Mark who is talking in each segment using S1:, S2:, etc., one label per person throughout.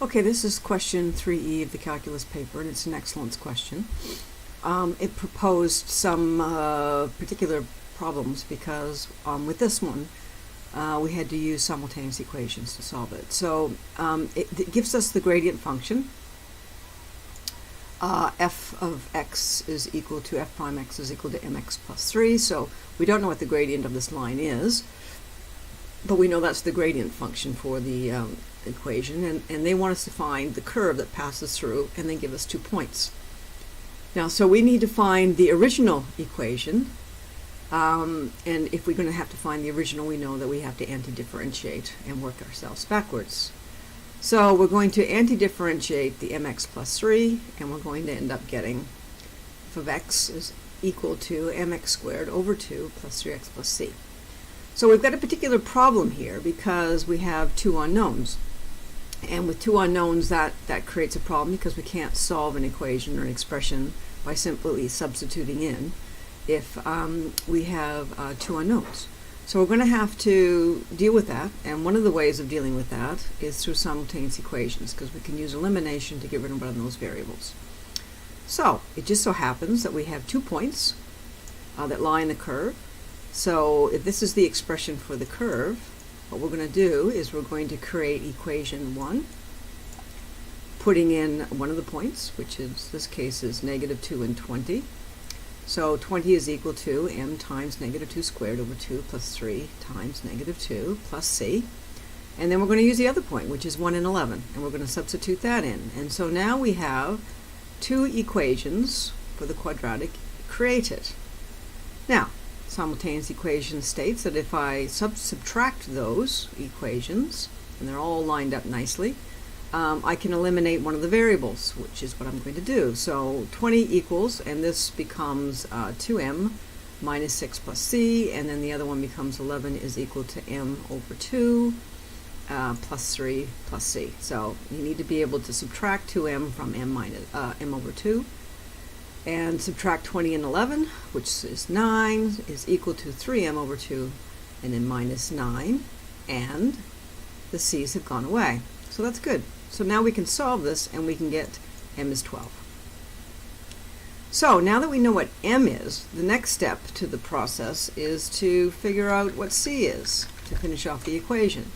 S1: Okay, this is question 3E of the calculus paper, and it's an excellence question. It proposed some particular problems because with this one we had to use simultaneous equations to solve it. So it gives us the gradient function. F of x is equal to f prime x is equal to mx plus 3. So we don't know what the gradient of this line is, but we know that's the gradient function for the equation, and they want us to find the curve that passes through, and they give us 2 points. Now, so we need to find the original equation, and if we're going to have to find the original, we know that we have to anti-differentiate and work ourselves backwards. So we're going to anti-differentiate the mx plus 3, and we're going to end up getting f of x is equal to mx squared over 2 plus 3x plus c. So we've got a particular problem here because we have 2 unknowns. And with 2 unknowns, that creates a problem because we can't solve an equation or an expression by simply substituting in if we have 2 unknowns. So we're going to have to deal with that, and one of the ways of dealing with that is through simultaneous equations, because we can use elimination to get rid of one of those variables. So it just so happens that we have 2 points that lie in the curve. So if this is the expression for the curve, what we're going to do is we're going to create equation 1, putting in one of the points, which is, this case is -2 and 20. So 20 is equal to m times -2 squared over 2 plus 3 times -2 plus c. And then we're going to use the other point, which is 1 and 11, and we're going to substitute that in. And so now we have 2 equations for the quadratic created. Now, simultaneous equation states that if I subtract those equations, and they're all lined up nicely, I can eliminate one of the variables, which is what I'm going to do. So 20 equals, and this becomes 2m minus 6 plus c, and then the other one becomes 11 is equal to m over 2 plus 3 plus c. So you need to be able to subtract 2m from m over 2, and subtract 20 and 11, which is 9, is equal to 3m over 2, and then minus 9, and the c's have gone away. So that's good. So now we can solve this, and we can get m is 12. So now that we know what m is, the next step to the process is to figure out what c is to finish off the equation.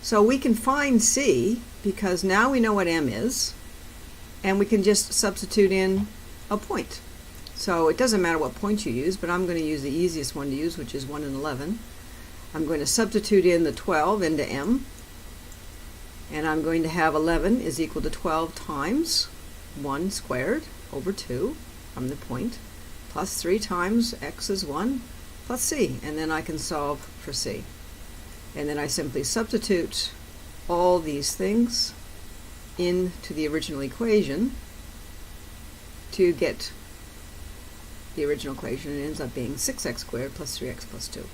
S1: So we can find c because now we know what m is, and we can just substitute in a point. So it doesn't matter what point you use, but I'm going to use the easiest one to use, which is 1 and 11. I'm going to substitute in the 12 into m, and I'm going to have 11 is equal to 12 times 1 squared over 2 from the point, plus 3 times x is 1 plus c, and then I can solve for c. And then I simply substitute all these things into the original equation to get the original equation. It ends up being 6x squared plus 3x plus 2.